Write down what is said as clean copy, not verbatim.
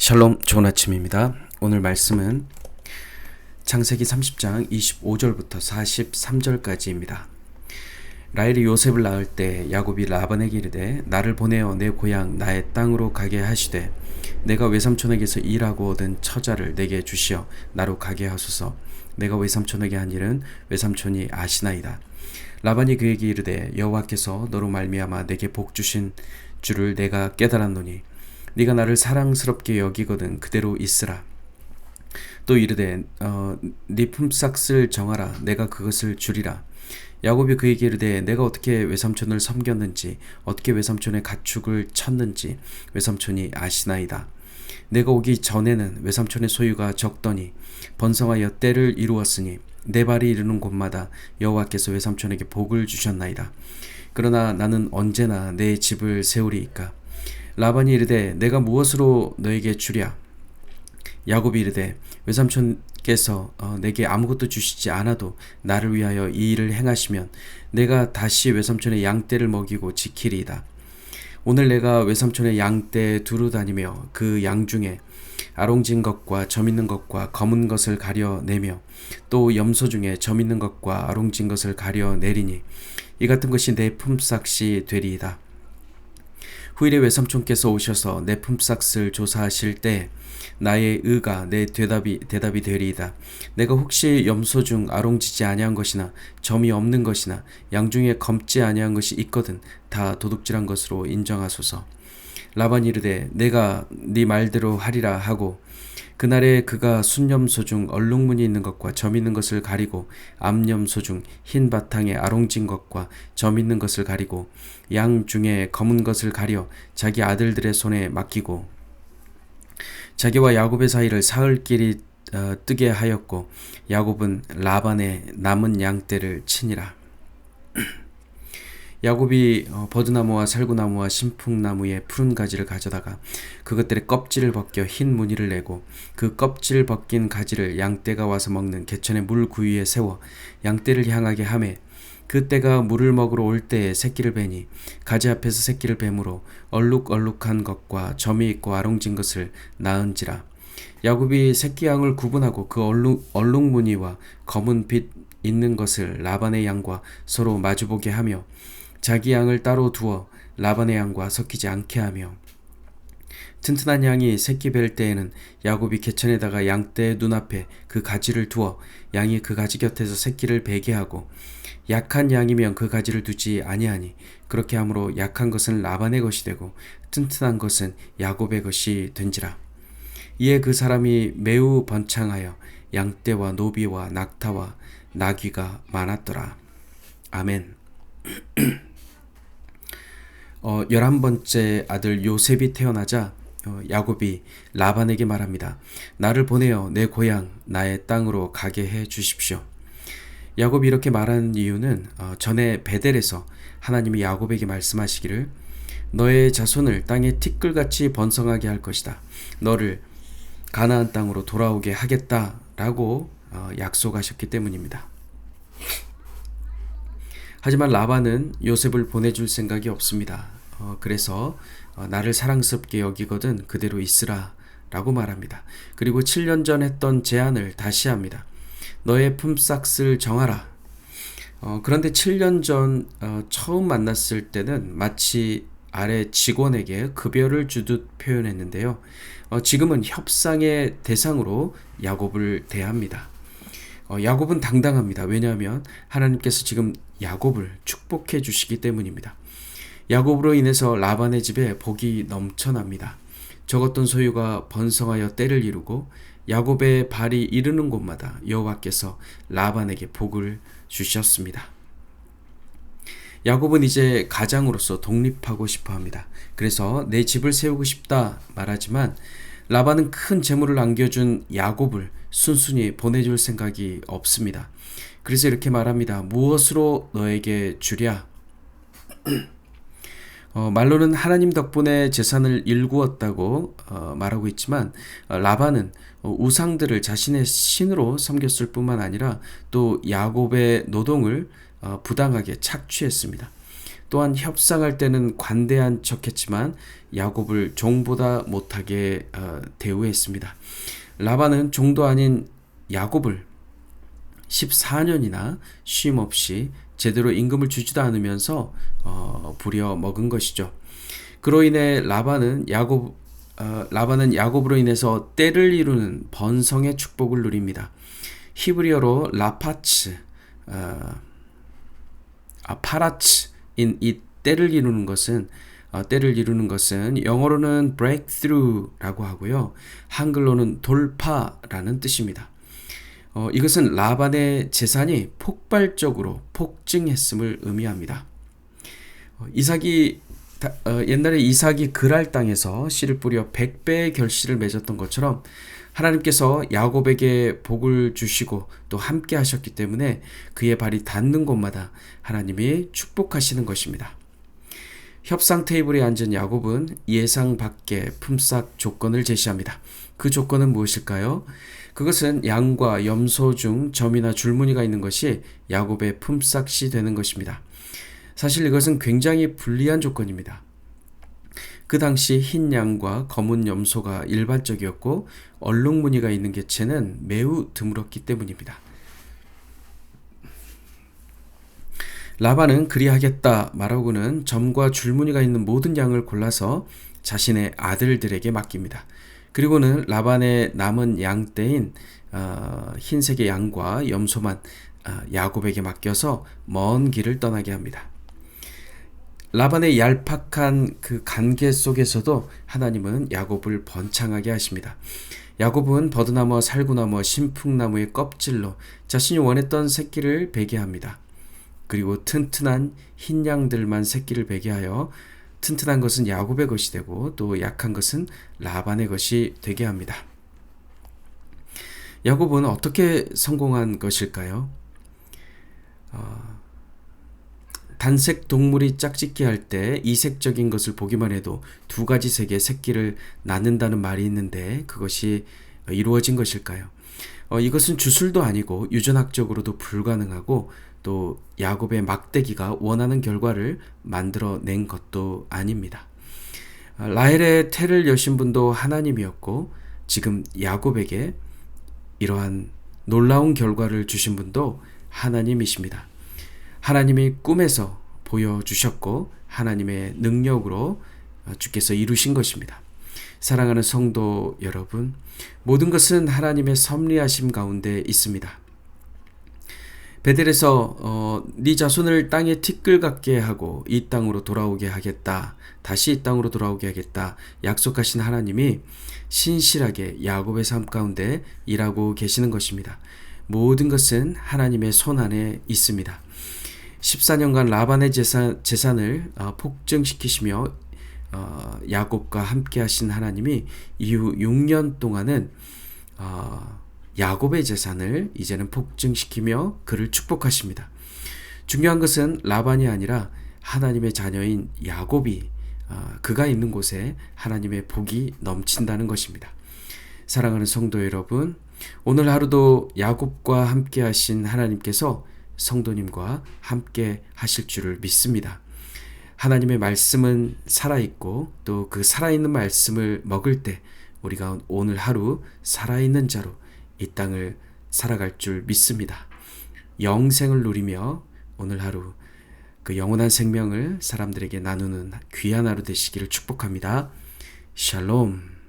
샬롬, 좋은 아침입니다. 오늘 말씀은 창세기 30장 25절부터 43절까지입니다. 라헬이 요셉을 낳을 때 야곱이 라반에게 이르되 나를 보내어 내 고향 나의 땅으로 가게 하시되 내가 외삼촌에게서 일하고 얻은 처자를 내게 주시어 나로 가게 하소서. 내가 외삼촌에게 한 일은 외삼촌이 아시나이다. 라반이 그에게 이르되 여호와께서 너로 말미암아 내게 복 주신 줄을 내가 깨달았노니 네가 나를 사랑스럽게 여기거든 그대로 있으라. 또 이르되 네 품삯을 정하라. 내가 그것을 주리라. 야곱이 그에게 이르되 내가 어떻게 외삼촌을 섬겼는지 어떻게 외삼촌의 가축을 쳤는지 외삼촌이 아시나이다. 내가 오기 전에는 외삼촌의 소유가 적더니 번성하여 때를 이루었으니 내 발이 이르는 곳마다 여호와께서 외삼촌에게 복을 주셨나이다. 그러나 나는 언제나 내 집을 세우리이까. 라반이 이르되 내가 무엇으로 너에게 주랴? 야곱이 이르되 외삼촌께서 내게 아무것도 주시지 않아도 나를 위하여 이 일을 행하시면 내가 다시 외삼촌의 양떼를 먹이고 지키리이다. 오늘 내가 외삼촌의 양떼 두루 다니며 그 양 중에 아롱진 것과 점 있는 것과 검은 것을 가려내며 또 염소 중에 점 있는 것과 아롱진 것을 가려내리니 이 같은 것이 내 품삯이 되리이다. 후일에 외삼촌께서 오셔서 내 품삯을 조사하실 때 나의 의가 내 대답이 되리이다. 내가 혹시 염소 중 아롱지지 아니한 것이나 점이 없는 것이나 양 중에 검지 아니한 것이 있거든 다 도둑질한 것으로 인정하소서. 라반이 이르되 내가 네 말대로 하리라 하고 그날에 그가 순염소 중 얼룩무늬 있는 것과 점 있는 것을 가리고 암염소 중 흰 바탕에 아롱진 것과 점 있는 것을 가리고 양 중에 검은 것을 가려 자기 아들들의 손에 맡기고 자기와 야곱의 사이를 사흘길이 뜨게 하였고 야곱은 라반의 남은 양떼를 치니라. 야곱이 버드나무와 살구나무와 신풍나무의 푸른 가지를 가져다가 그것들의 껍질을 벗겨 흰 무늬를 내고 그 껍질 벗긴 가지를 양떼가 와서 먹는 개천의 물 구유에 세워 양떼를 향하게 하매 그 떼가 물을 먹으러 올 때에 새끼를 베니 가지 앞에서 새끼를 뱀으로 얼룩얼룩한 것과 점이 있고 아롱진 것을 낳은지라. 야곱이 새끼 양을 구분하고 그 얼룩무늬와 검은 빛 있는 것을 라반의 양과 서로 마주보게 하며 자기 양을 따로 두어 라반의 양과 섞이지 않게 하며 튼튼한 양이 새끼 뵐 때에는 야곱이 개천에다가 양떼의 눈앞에 그 가지를 두어 양이 그 가지 곁에서 새끼를 베게 하고 약한 양이면 그 가지를 두지 아니하니 그렇게 함으로 약한 것은 라반의 것이 되고 튼튼한 것은 야곱의 것이 된지라. 이에 그 사람이 매우 번창하여 양떼와 노비와 낙타와 나귀가 많았더라. 아멘. 11번째 아들 요셉이 태어나자 야곱이 라반에게 말합니다. 나를 보내어 내 고향 나의 땅으로 가게 해 주십시오. 야곱이 이렇게 말하는 이유는 전에 베델에서 하나님이 야곱에게 말씀하시기를 너의 자손을 땅에 티끌같이 번성하게 할 것이다. 너를 가나안 땅으로 돌아오게 하겠다라고 약속하셨기 때문입니다. 하지만 라반은 요셉을 보내줄 생각이 없습니다. 그래서 나를 사랑스럽게 여기거든 그대로 있으라 라고 말합니다. 그리고 7년 전 했던 제안을 다시 합니다. 너의 품삯을 정하라. 그런데 7년 전 처음 만났을 때는 마치 아래 직원에게 급여를 주듯 표현했는데요. 지금은 협상의 대상으로 야곱을 대합니다. 야곱은 당당합니다. 왜냐하면 하나님께서 지금 야곱을 축복해 주시기 때문입니다. 야곱으로 인해서 라반의 집에 복이 넘쳐납니다. 적었던 소유가 번성하여 때를 이루고 야곱의 발이 이르는 곳마다 여호와께서 라반에게 복을 주셨습니다. 야곱은 이제 가장으로서 독립하고 싶어 합니다. 그래서 내 집을 세우고 싶다 말하지만 라반은 큰 재물을 안겨준 야곱을 순순히 보내줄 생각이 없습니다. 그래서 이렇게 말합니다. 무엇으로 너에게 주랴? 말로는 하나님 덕분에 재산을 일구었다고 말하고 있지만 라반은 우상들을 자신의 신으로 섬겼을 뿐만 아니라 또 야곱의 노동을 부당하게 착취했습니다. 또한 협상할 때는 관대한 척했지만 야곱을 종보다 못하게 대우했습니다. 라반은 종도 아닌 야곱을 14년이나 쉼 없이 제대로 임금을 주지도 않으면서 부려 먹은 것이죠. 그로 인해 라반은 야곱으로 인해서 때를 이루는 번성의 축복을 누립니다. 히브리어로 라파츠, 파라츠인 이 때를 이루는 것은 영어로는 breakthrough라고 하고요. 한글로는 돌파라는 뜻입니다. 이것은 라반의 재산이 폭발적으로 폭증했음을 의미합니다. 옛날에 이삭이 그랄 땅에서 씨를 뿌려 100배의 결실을 맺었던 것처럼 하나님께서 야곱에게 복을 주시고 또 함께 하셨기 때문에 그의 발이 닿는 곳마다 하나님이 축복하시는 것입니다. 협상 테이블에 앉은 야곱은 예상 밖의 품삯 조건을 제시합니다. 그 조건은 무엇일까요? 그것은 양과 염소 중 점이나 줄무늬가 있는 것이 야곱의 품삯이 되는 것입니다. 사실 이것은 굉장히 불리한 조건입니다. 그 당시 흰 양과 검은 염소가 일반적이었고 얼룩무늬가 있는 개체는 매우 드물었기 때문입니다. 라반은 그리하겠다 말하고는 점과 줄무늬가 있는 모든 양을 골라서 자신의 아들들에게 맡깁니다. 그리고는 라반의 남은 양떼인 흰색의 양과 염소만 야곱에게 맡겨서 먼 길을 떠나게 합니다. 라반의 얄팍한 그 관계 속에서도 하나님은 야곱을 번창하게 하십니다. 야곱은 버드나무와 살구나무와 신풍나무의 껍질로 자신이 원했던 새끼를 베게 합니다. 그리고 튼튼한 흰 양들만 새끼를 베게 하여 튼튼한 것은 야곱의 것이 되고 또 약한 것은 라반의 것이 되게 합니다. 야곱은 어떻게 성공한 것일까요? 단색 동물이 짝짓기 할 때 이색적인 것을 보기만 해도 두 가지 색의 새끼를 낳는다는 말이 있는데 그것이 이루어진 것일까요? 이것은 주술도 아니고 유전학적으로도 불가능하고 또 야곱의 막대기가 원하는 결과를 만들어낸 것도 아닙니다. 라헬의 태를 여신 분도 하나님이었고 지금 야곱에게 이러한 놀라운 결과를 주신 분도 하나님이십니다. 하나님이 꿈에서 보여주셨고 하나님의 능력으로 주께서 이루신 것입니다. 사랑하는 성도 여러분, 모든 것은 하나님의 섭리하심 가운데 있습니다. 베델에서 네 자손을 땅에 티끌 같게 하고 이 땅으로 돌아오게 하겠다. 다시 이 땅으로 돌아오게 하겠다. 약속하신 하나님이 신실하게 야곱의 삶 가운데 일하고 계시는 것입니다. 모든 것은 하나님의 손 안에 있습니다. 14년간 라반의 재산을 폭증시키시며 야곱과 함께 하신 하나님이 이후 6년 동안은 야곱의 재산을 이제는 폭증시키며 그를 축복하십니다. 중요한 것은 라반이 아니라 하나님의 자녀인 야곱이 그가 있는 곳에 하나님의 복이 넘친다는 것입니다. 사랑하는 성도 여러분, 오늘 하루도 야곱과 함께 하신 하나님께서 성도님과 함께 하실 줄을 믿습니다. 하나님의 말씀은 살아있고 또 그 살아있는 말씀을 먹을 때 우리가 오늘 하루 살아있는 자로 이 땅을 살아갈 줄 믿습니다. 영생을 누리며 오늘 하루 그 영원한 생명을 사람들에게 나누는 귀한 하루 되시기를 축복합니다. 샬롬.